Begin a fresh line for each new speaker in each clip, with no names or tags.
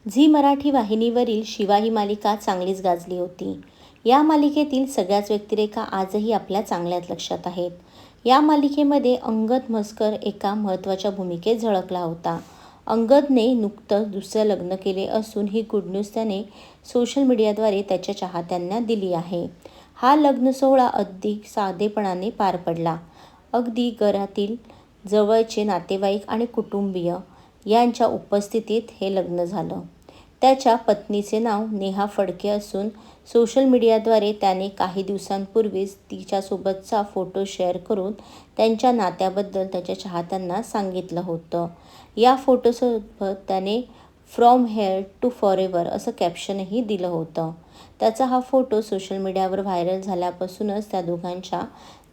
Zee Marathi वाहिनीवरील शिवा ही मालिका चांगलीच गाजली होती. या मालिकेतील सगळ्याच व्यक्तिरेखा आजही आपल्या चांगल्याच लक्षात आहेत. या मालिकेमध्ये अंगद म्हसकर एका महत्त्वाच्या भूमिकेत झळकला होता. अंगदने नुकतंच दुसरं लग्न केले असून ही गुड न्यूज त्याने सोशल मीडियाद्वारे त्याच्या चाहत्यांना दिली आहे. हा लग्न सोहळा अगदी साधेपणाने पार पडला. अगदी घरातील जवळचे नातेवाईक आणि कुटुंबीय यांच्या उपस्थितीत हे लग्न झालं. त्याच्या पत्नीचे नाव नेहा फडके असून सोशल मीडियाद्वारे त्याने काही दिवसांपूर्वीच तिच्यासोबतचा फोटो शेअर करून त्यांच्या नात्याबद्दल त्याच्या चाहत्यांना सांगितलं होतं. या फोटोसोबत त्याने फ्रॉम हेअर टू फॉरेव्हर असं कॅप्शनही दिलं होतं. त्याचा हा फोटो सोशल मीडियावर व्हायरल झाल्यापासूनच त्या दोघांच्या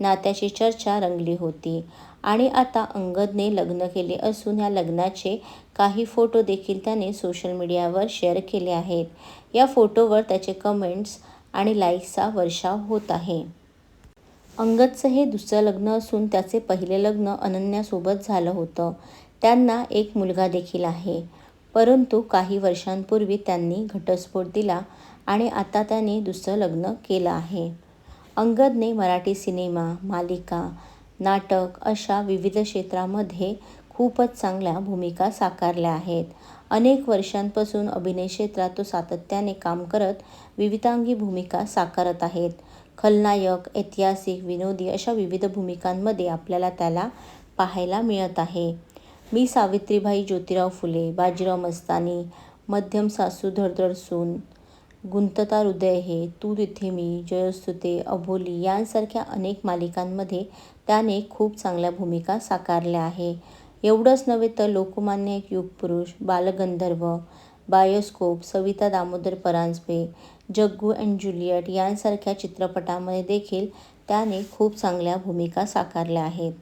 नात्याची चर्चा रंगली होती आणि आता अंगदने लग्न केले असून या लग्नाचे काही फोटो देखील त्याने सोशल मीडियावर शेअर केले आहेत. या फोटोवर त्याचे कमेंट्स आणि लाईक्सचा वर्षाव होत आहे. अंगदचं हे दुसरं लग्न असून त्याचे पहिले लग्न अनन्यासोबत झालं होतं. त्यांना एक मुलगा देखील आहे. परंतु काही वर्षांपूर्वी त्यांनी घटस्फोट दिला आणि आता त्याने दुसरं लग्न केलं आहे. अंगदने मराठी सिनेमा, मालिका, नाटक अशा विविध क्षेत्रामध्ये खूपच चांगल्या भूमिका साकारल्या आहेत. अनेक वर्षांपासून अभिनय क्षेत्रात तो सातत्याने काम करत विविधांगी भूमिका साकारत आहेत. खलनायक, ऐतिहासिक, विनोदी अशा विविध भूमिकांमध्ये आपल्याला त्याला पाहायला मिळत आहे. मी सावित्रीबाई ज्योतिराव फुले, बाजीराव मस्तानी, मध्यम सासू धडधड सून, गुंतता हृदय हे, तू तिथे मी, जयोस्तुते, अबोली यांसारख्या अनेक मालिकांमध्ये त्याने खूप चांगल्या भूमिका साकारल्या आहे. एवढंच नव्हे तर Lokmanya Yugpurush, Balgandharva, bioscope, Savita Damodar Paranjpe, Jaggu and Juliet यांसारख्या चित्रपटांमध्ये देखील त्याने खूप चांगल्या भूमिका साकारल्या आहेत.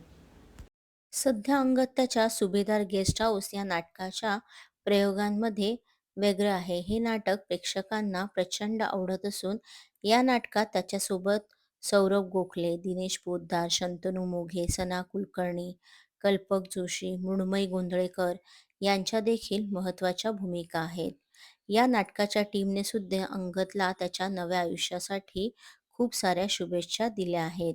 सध्या अंगद त्याच्या सुभेदार गेस्ट हाऊस या नाटकाच्या प्रयोगांमध्ये वेगळं आहे. हे नाटक प्रेक्षकांना प्रचंड आवडत असून या नाटकात त्याच्यासोबत सौरभ गोखले, दिनेश पोद्दार, शंतनू मोघे, सना कुलकर्णी, कल्पक जोशी, मृण्मयी गोंधळेकर यांच्या देखील महत्त्वाच्या भूमिका आहेत. या नाटकाच्या टीमने सुद्धा अंगदला त्याच्या नव्या आयुष्यासाठी खूप साऱ्या शुभेच्छा दिल्या आहेत.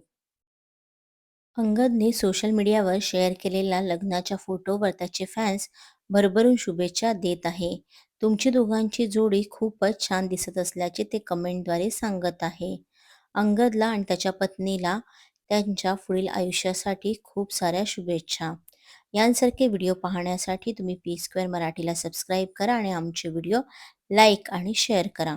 अंगदने सोशल मीडियावर शेअर केलेल्या लग्नाच्या फोटोवर त्याचे फॅन्स भरभरून शुभेच्छा देत आहे. तुमची दोघांची जोडी खूपच छान दिसत असल्याचे ते कमेंटद्वारे सांगत आहे. अंगदला आणि त्याच्या पत्नीला त्यांच्या पुढील आयुष्यासाठी खूप साऱ्या शुभेच्छा. यांसारखे व्हिडिओ पाहण्यासाठी तुम्ही पी स्क्वेअर मराठीला सबस्क्राईब करा आणि आमचे व्हिडिओ लाईक आणि शेअर करा.